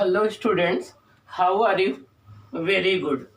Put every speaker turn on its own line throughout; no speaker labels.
Hello students, how are you? Very good.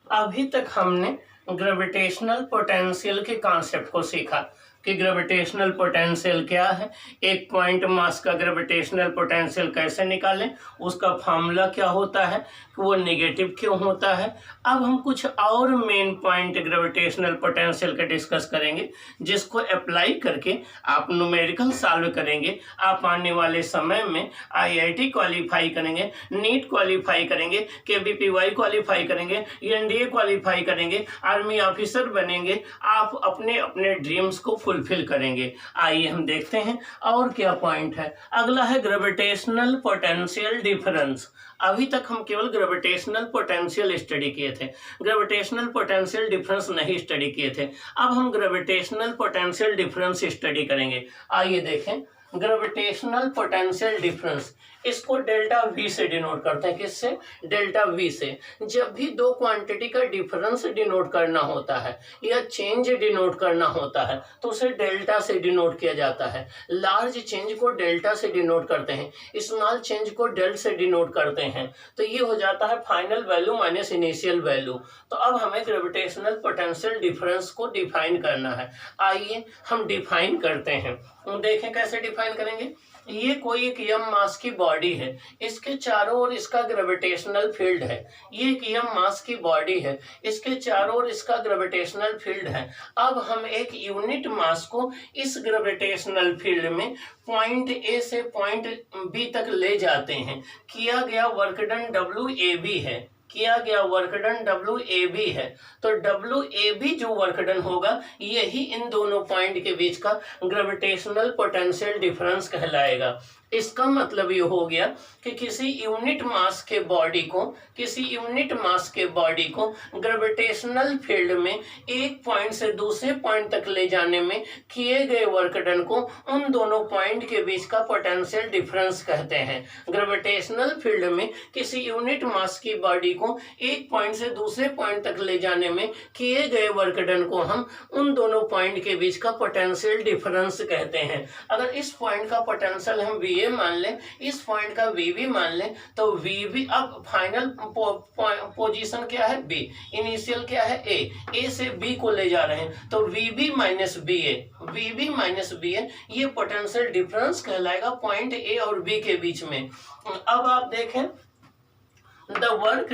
अभी तक हमने ग्रेविटेशनल पोटेंशियल के कॉन्सेप्ट को सीखा कि ग्रेविटेशनल पोटेंशियल क्या है, एक पॉइंट मास का ग्रेविटेशनल पोटेंशियल कैसे निकालें, उसका फार्मूला क्या होता है, कि वो नेगेटिव क्यों होता है। अब हम कुछ और मेन पॉइंट ग्रेविटेशनल पोटेंशियल का डिस्कस करेंगे, जिसको अप्लाई करके आप न्यूमेरिकल सॉल्व करेंगे। आप आने वाले समय में आईआईटी क्वालिफाई करेंगे, नीट क्वालिफाई करेंगे, केवीपीवाई क्वालिफाई करेंगे, एनडीए क्वालिफाई करेंगे, आर्मी ऑफिसर बनेंगे। आप अपने अपने ड्रीम्स को फुलफिल करेंगे। आइए हम देखते हैं और क्या पॉइंट है। अगला है ग्रेविटेशनल पोटेंशियल डिफरेंस। अभी तक हम केवल ग्रेविटेशनल पोटेंशियल स्टडी किए थे, ग्रेविटेशनल पोटेंशियल डिफरेंस नहीं स्टडी किए थे। अब हम ग्रेविटेशनल पोटेंशियल डिफरेंस स्टडी करेंगे। आइए देखें, ग्रेविटेशनल पोटेंशियल डिफरेंस, इसको डेल्टा वी से डिनोट करते हैं। किससे? डेल्टा वी से। जब भी दो क्वांटिटी का डिफरेंस डिनोट करना होता है या चेंज डिनोट करना होता है तो उसे डेल्टा से डिनोट किया जाता है। लार्ज चेंज को डेल्टा से डिनोट करते हैं, स्मॉल चेंज को डेल से डिनोट करते हैं। तो ये हो जाता है final value minus initial value. तो अब हमें ग्रेविटेशनल पोटेंशियल डिफरेंस को डिफाइन करना है। आइए हम डिफाइन करते हैं। देखें कैसे डिफाइन करेंगे। ये कोई एक यम मास की बॉडी है, इसके चारों ओर इसका ग्रेविटेशनल फील्ड है। ये एक यम मास की बॉडी है, इसके चारों ओर इसका ग्रेविटेशनल फील्ड है। अब हम एक यूनिट मास को इस ग्रेविटेशनल फील्ड में पॉइंट ए से पॉइंट बी तक ले जाते हैं। किया गया वर्क डन WAB है, किया गया वर्क डन WAB है। तो WAB जो वर्क डन होगा यही इन दोनों पॉइंट के बीच का ग्रेविटेशनल पोटेंशियल डिफरेंस कहलाएगा। इसका मतलब ये हो गया कि किसी यूनिट मास के बॉडी को ग्रेविटेशनल फील्ड में एक पॉइंट से दूसरे पॉइंट तक ले जाने में किए गए वर्क डन को उन दोनों पॉइंट के बीच का पोटेंशियल डिफरेंस कहते हैं। ग्रेविटेशनल फील्ड में किसी यूनिट मास की बॉडी को एक पॉइंट से दूसरे पॉइंट तक ले जाने में किए गए वर्क डन को हम उन दोनों पॉइंट के बीच का पोटेंशियल डिफरेंस कहते हैं। अगर इस पॉइंट का पोटेंशियल हम VA मान लें, इस पॉइंट का VB मान लें, तो VB अब फाइनल पोजीशन क्या है? B, इनिशियल क्या है? A से B को ले जा रहे हैं तो VB माइनस BA ये पोटेंशियल डिफरेंस कहलाएगा पॉइंट A और B के बीच में। अब आप देखें, the work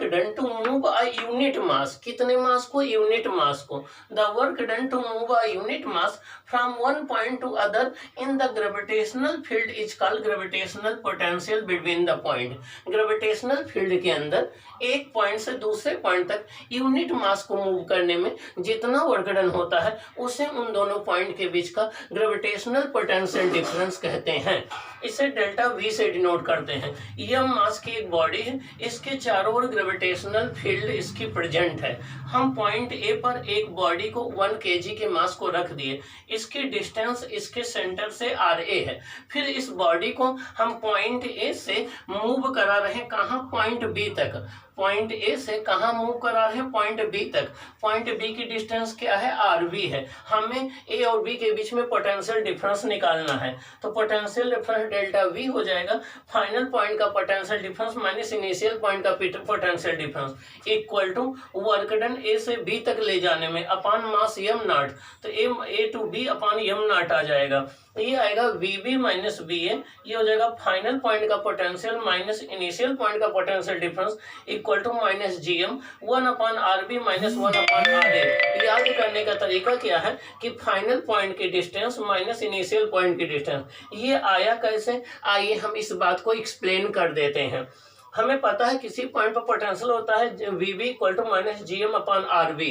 done to move a unit mass, कितने मास को? यूनिट मास को। the work done to move a unit mass from one point to other in the gravitational field is called gravitational potential between the point। Gravitational field के अंदर एक point से दूसरे point तक unit mass को move करने में जितना वर्क डन होता है उसे उन दोनों पॉइंट के बीच का ग्रेविटेशनल पोटेंशियल डिफरेंस कहते हैं। इसे डेल्टा V से डिनोट करते हैं। यह मास की एक बॉडी है, इसके चारों ओर ग्रेविटेशनल फील्ड इसकी प्रेजेंट है। हम पॉइंट A पर एक बॉडी को 1 kg के मास को रख दिए, इसकी डिस्टेंस इसके सेंटर से RA है। फिर इस बॉडी को हम पॉइंट A से मूव करा रहे हैं, कहाँ? पॉइंट B तक। पॉइंट A से कहाँ मूव करा रहे हैं? पॉइंट B तक। पॉइंट B की डिस्टेंस क्या है? RB है। हमें A और B के बीच में पोटेंशियल डिफरेंस निकालना है, तो पोटेंशियल डिफरेंस डेल्टा V हो जाएगा फाइनल पॉइंट का potential difference minus initial point का potential difference equal to work done A से B तक ले जाने में अपान मास m नॉट। तो A to B upon m naught आ जाएगा। ये आएगा VB माइनस BA, ये हो जाएगा फाइनल पॉइंट का पोटेंशियल माइनस इनिशियल पॉइंट का potential difference equal to minus GM 1 upon RB minus 1 upon RA। याद करने का तरीका क्या है कि फाइनल पॉइंट की डिस्टेंस माइनस इनिशियल पॉइंट की डिस्टेंस। ये आया कैसे? आइए हम इस बात को एक्सप्लेन कर देते हैं। हमें पता है किसी पॉइंट पर पोटेंशियल होता है VB equal to minus GM upon RB,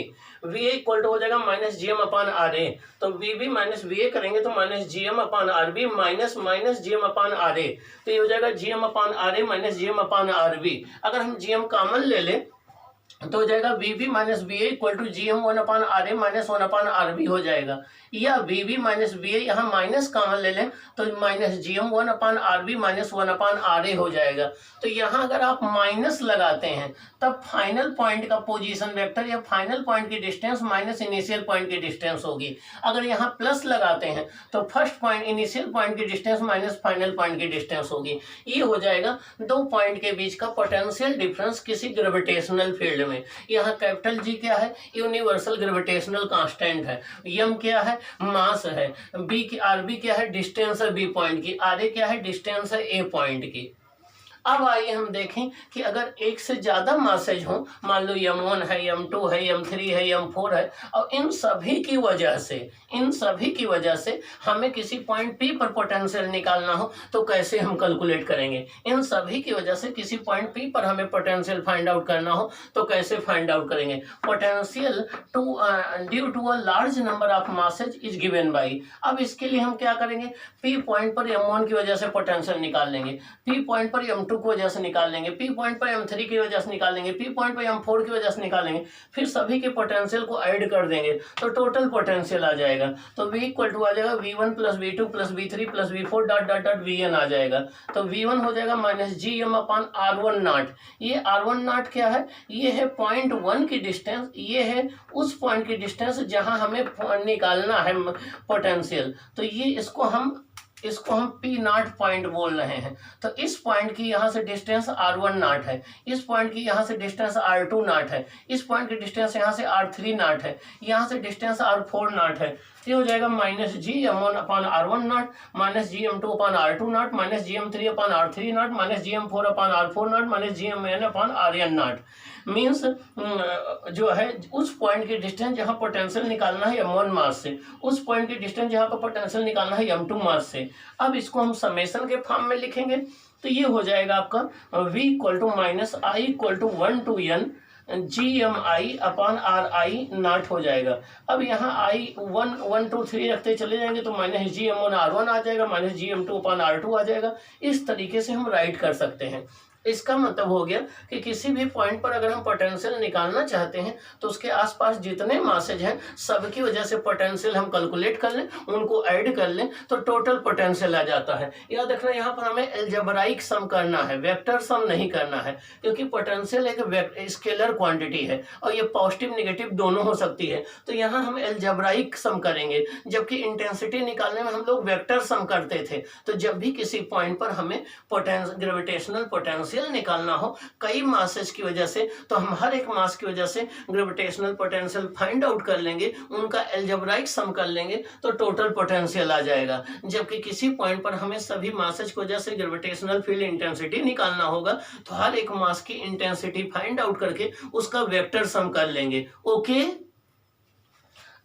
VA equal to हो जाएगा माइनस GM अपान RA। तो VB माइनस VA करेंगे तो minus GM upon RB minus GM upon RA। तो ये हो जाएगा GM upon RA minus GM upon RB। अगर हम GM कॉमन ले लें तो हो जाएगा VB minus BA equal to GM 1 upon RA minus 1 upon RB हो जाएगा। या V V minus V A, यहाँ माइनस कॉमन ले लें तो minus G M 1/RB minus 1/RA हो जाएगा। तो यहाँ अगर आप माइनस लगाते हैं तब फाइनल पॉइंट का पोजीशन वेक्टर या फाइनल पॉइंट की डिस्टेंस माइनस इनिशियल पॉइंट की डिस्टेंस होगी। अगर यहाँ प्लस लगाते हैं तो फर्स्ट पॉइंट इनिशियल पॉइंट की डिस्टेंस माइनस फाइनल पॉइंट की डिस्टेंस होगी। ये हो जाएगा दो पॉइंट के बीच का पोटेंशियल डिफरेंस किसी ग्रेविटेशनल फील्ड में। यहाँ कैपिटल जी क्या है, यूनिवर्सल ग्रेविटेशनल कांस्टेंट है। एम क्या है, मास है। बी की आरबी क्या है, डिस्टेंस है बी पॉइंट की। आर ए क्या है, डिस्टेंस है ए पॉइंट की। अब आइए हम देखें कि अगर एक से ज्यादा मासेज हो, मान लो m1 है, m2 है, m3 है, m4 है, और इन सभी की वजह से हमें किसी पॉइंट P पर पोटेंशियल निकालना हो तो कैसे हम कैलकुलेट करेंगे। इन सभी की वजह से किसी पॉइंट P पर हमें पोटेंशियल फाइंड आउट करना हो तो कैसे फाइंड आउट करेंगे। Potential due to a large number of masses is given by. अब इसके लिए हम क्या करेंगे, P पॉइंट पर m1 की वजह से पोटेंशियल निकाल लेंगे, P पॉइंट पर m2 की वजह से निकाल लेंगे, P पॉइंट पर m3 की वजह से निकालेंगे, P पॉइंट पर m4 की वजह से निकालेंगे, फिर सभी के पोटेंशियल को ऐड कर देंगे तो टोटल पोटेंशियल आ जाएगा। तो V इक्वल टू आ जाएगा V1 plus V2 plus V3 plus V4 dot dot dot Vn आ जाएगा। तो V1 हो जाएगा माइनस GM/R1 ये R1 क्या है, ये है पॉइंट 1 की डिस्टेंस, ये है उस पॉइंट की डिस्टेंस जहां हमें निकालना है पोटेंशियल। तो ये इसको हम P0 पॉइंट बोल रहे हैं। तो इस पॉइंट की यहाँ से डिस्टेंस R1 है, इस पॉइंट की यहाँ से डिस्टेंस R2 है, इस पॉइंट की डिस्टेंस यहाँ से R3 है, यहाँ से डिस्टेंस R4 है। ये हो जाएगा minus GM1/R1 minus GM2/R2 minus GM3/R3 minus GM4/R4 minus GMn/Rn। Means जो है उस पॉइंट की डिस्टेंस जहाँ पोटेंशियल निकालना है m1 मास से, उस पॉइंट की डिस्टेंस जहाँ पर पोटेंशियल निकालना है m2 मास से। अब इसको हम समेशन के फॉर्म में लिखेंगे तो ये हो जाएगा आपका V equal to minus I equal to 1 to n GMI/RI0 हो जाएगा। अब यहाँ I 1 1 2 3 रखते चले जाएंगे तो माइनस GM1/R1 आ जाएगा, माइनस GM2/R2 आ जाएगा। इस तरीके से हम राइट कर सकते हैं। इसका मतलब हो गया कि किसी भी पॉइंट पर अगर हम पोटेंशियल निकालना चाहते हैं तो उसके आसपास जितने मासेज हैं सबकी वजह से पोटेंशियल हम कैलकुलेट कर लें, उनको ऐड कर लें तो टोटल पोटेंशियल आ जाता है। याद रखना यहाँ पर हमें अलजेब्राइक सम करना है, वेक्टर सम नहीं करना है, क्योंकि पोटेंशियल एक स्केलर क्वांटिटी है और ये पॉजिटिव नेगेटिव दोनों हो सकती है। तो यहाँ हम अलजेब्राइक सम करेंगे, जबकि इंटेंसिटी निकालने में हम लोग वेक्टर सम करते थे। तो जब भी किसी पॉइंट पर हमें ग्रेविटेशनल पोटेंशियल निकालना हो कई मासेस की वजह से, तो हम हर एक मास की वजह से ग्रेविटेशनल पोटेंशियल फाइंड आउट कर लेंगे, उनका अलजेब्राइक सम कर लेंगे तो टोटल पोटेंशियल आ जाएगा। जबकि किसी पॉइंट पर हमें सभी मासेस की वजह से ग्रेविटेशनल फील्ड इंटेंसिटी निकालना होगा तो हर एक मास की इंटेंसिटी फाइंड आउट करके उसका वेक्टर सम कर लेंगे। ओके,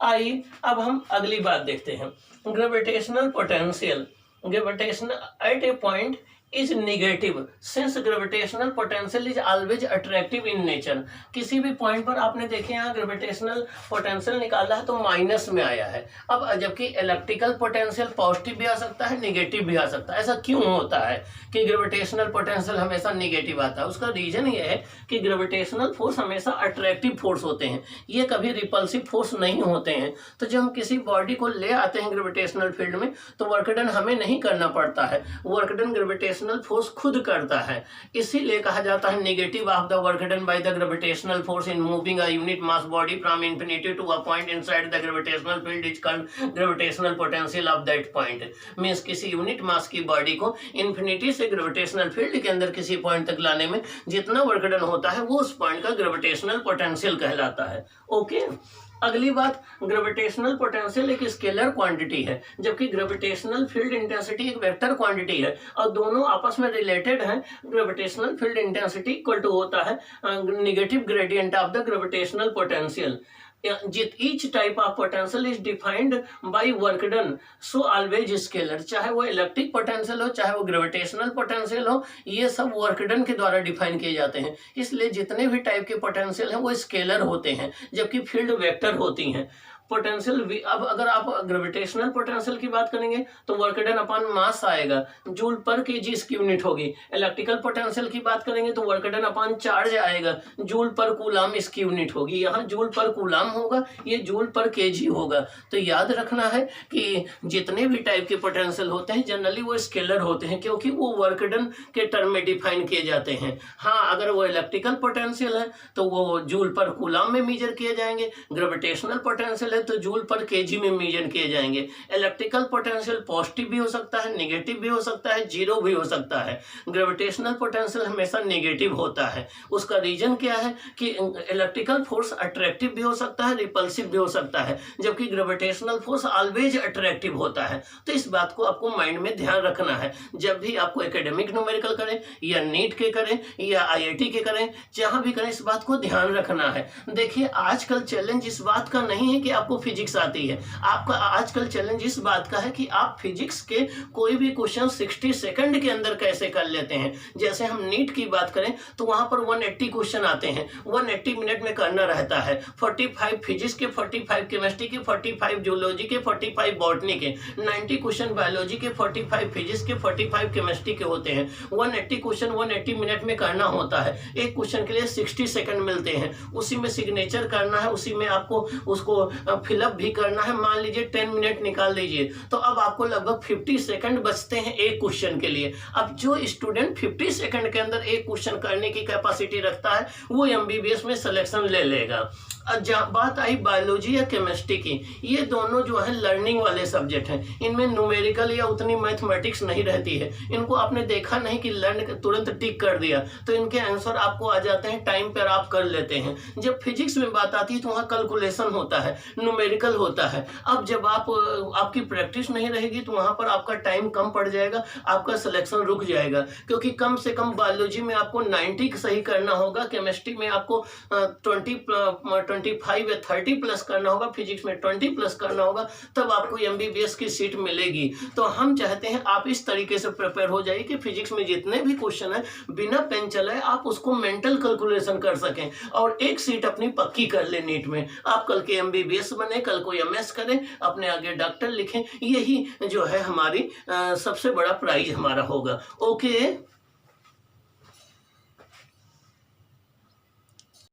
आइए अब हम अगली बात देखते हैं। Gravitational potential at A point is negative since gravitational potential is always attractive in nature। किसी भी पॉइंट पर आपने देखे यहाँ ग्रेविटेशनल पोटेंशियल निकाला है तो माइनस में आया है। अब जबकि इलेक्ट्रिकल पोटेंशियल पॉजिटिव भी आ सकता है, नेगेटिव भी आ सकता है। ऐसा क्यों होता है कि ग्रेविटेशनल पोटेंशियल हमेशा नेगेटिव आता है? उसका रीजन ये है कि ग्रेविटेशनल फोर्स हमेशा अट्रैक्टिव फोर्स होते हैं, ये कभी रिपल्सिव फोर्स नहीं होते हैं। तो जब हम किसी बॉडी को ले आते हैं ग्रेविटेशनल फील्ड में तो वर्क डन हमें नहीं करना पड़ता है, वर्क डन ग्रेविटेशनल फोर्स खुद करता है। इसीलिए कहा जाता है negative of the work done by the gravitational force in moving a unit mass body from infinity to a point inside the gravitational field is called gravitational potential of that point. Means किसी unit mass की body को infinity से gravitational field के अंदर किसी point तक लाने में जितना वर्क डन होता है वो उस पॉइंट का ग्रेविटेशनल पोटेंशियल कहलाता है। ओके, अगली बात, ग्रेविटेशनल पोटेंशियल एक स्केलर क्वांटिटी है जबकि ग्रेविटेशनल फील्ड इंटेंसिटी एक वेक्टर क्वांटिटी है और दोनों आपस में रिलेटेड हैं। Gravitational field intensity equal to होता है negative gradient of the gravitational potential. each type of potential is defined by work done, so always scalar। चाहे वो इलेक्ट्रिक पोटेंशियल हो चाहे वो ग्रेविटेशनल पोटेंशियल हो, ये सब वर्क डन के द्वारा डिफाइन किए जाते हैं। इसलिए जितने भी टाइप के पोटेंशियल हैं वो स्केलर होते हैं जबकि फील्ड वेक्टर होती हैं। पोटेंशियल अब अगर आप ग्रेविटेशनल पोटेंशियल की बात करेंगे तो वर्क डन अपॉन मास आएगा, जूल पर केजी इसकी यूनिट होगी। इलेक्ट्रिकल पोटेंशियल की बात करेंगे तो वर्क डन अपॉन चार्ज आएगा, जूल पर कूलाम इसकी यूनिट होगी। यहाँ जूल पर कूलाम होगा, ये जूल पर केजी होगा। तो याद रखना है कि जितने भी टाइप के पोटेंशियल होते हैं जनरली वो स्केलर होते हैं, क्योंकि वो वर्क डन के टर्म में डिफाइन किए जाते हैं। हाँ, अगर वो इलेक्ट्रिकल पोटेंशियल है तो वो जूल पर कूलाम में मेजर किए जाएंगे, ग्रेविटेशनल पोटेंशियल है तो जूल पर केजी में मेजर किए जाएंगे। इलेक्ट्रिकल पोटेंशियल पॉजिटिव भी हो सकता है, नेगेटिव भी हो सकता है, जीरो भी हो सकता है। ग्रेविटेशनल पोटेंशियल हमेशा नेगेटिव होता है। उसका रीजन क्या है कि इलेक्ट्रिकल फोर्स अट्रैक्टिव भी हो सकता है, रिपल्सिव भी हो सकता है, जबकि ग्रेविटेशनल फोर्स ऑलवेज अट्रैक्टिव होता है। तो इस बात को आपको माइंड में ध्यान रखना है जब भी आपको एकेडमिक न्यूमेरिकल करें या नीट के करें या IIT के करें, जहां भी करें, इस बात को ध्यान रखना है। देखिए, आजकल चैलेंज इस बात का नहीं है कि आपको फिजिक्स आती है, आपका आजकल चैलेंज इस बात का है कि आप फिजिक्स के कोई भी क्वेश्चन 60 सेकंड के अंदर कैसे कर लेते हैं। जैसे हम नीट की बात करें तो वहां पर 180 क्वेश्चन आते हैं, 180 मिनट में करना रहता है। 45 फिजिक्स के, 45 केमिस्ट्री के, 45 जूलॉजी के, 45 बॉटनी के, 90 क्वेश्चन बायोलॉजी के, 45 फिजिक्स के, 45 केमिस्ट्री के होते हैं। 180 क्वेश्चन 180 मिनट में करना होता है। एक क्वेश्चन के लिए 60 सेकंड मिलते हैं, उसी में सिग्नेचर करना है, उसी में आपको उसको फिलअप भी करना है। मान लीजिए 10 मिनट निकाल लीजिए तो अब आपको लगभग 50 सेकंड बचते हैं एक क्वेश्चन के लिए। अब जो स्टूडेंट 50 सेकंड के अंदर एक क्वेश्चन करने की कैपेसिटी रखता है वो MBBS में सिलेक्शन ले लेगा। जहाँ बात आई बायोलॉजी या केमिस्ट्री की, ये दोनों जो है लर्निंग वाले सब्जेक्ट हैं, इनमें न्यूमेरिकल या उतनी मैथमेटिक्स नहीं रहती है। इनको आपने देखा नहीं कि लर्न तुरंत टिक कर दिया तो इनके आंसर आपको आ जाते हैं, टाइम पर आप कर लेते हैं। जब फिजिक्स में बात आती है तो वहाँ कैलकुलेशन होता है, न्यूमेरिकल होता है। अब जब आपकी प्रैक्टिस नहीं रहेगी तो वहाँ पर आपका टाइम कम पड़ जाएगा, आपका सिलेक्शन रुक जाएगा, क्योंकि कम से कम बायोलॉजी में आपको 90 सही करना होगा, केमिस्ट्री में आपको 25 या 30 प्लस करना होगा, फिजिक्स में 20 प्लस करना होगा, तब आपको MBBS की सीट मिलेगी। तो हम चाहते हैं आप इस तरीके से प्रिपेयर हो जाइए कि फिजिक्स में जितने भी क्वेश्चन है बिना पेन चलाए आप उसको मेंटल कैलकुलेशन कर सकें और एक सीट अपनी पक्की कर ले नीट में। आप कल के MBBS बने, कल को MS करें, अपने आगे डॉक्टर लिखें, यही जो है हमारी सबसे बड़ा प्राइज हमारा होगा। ओके।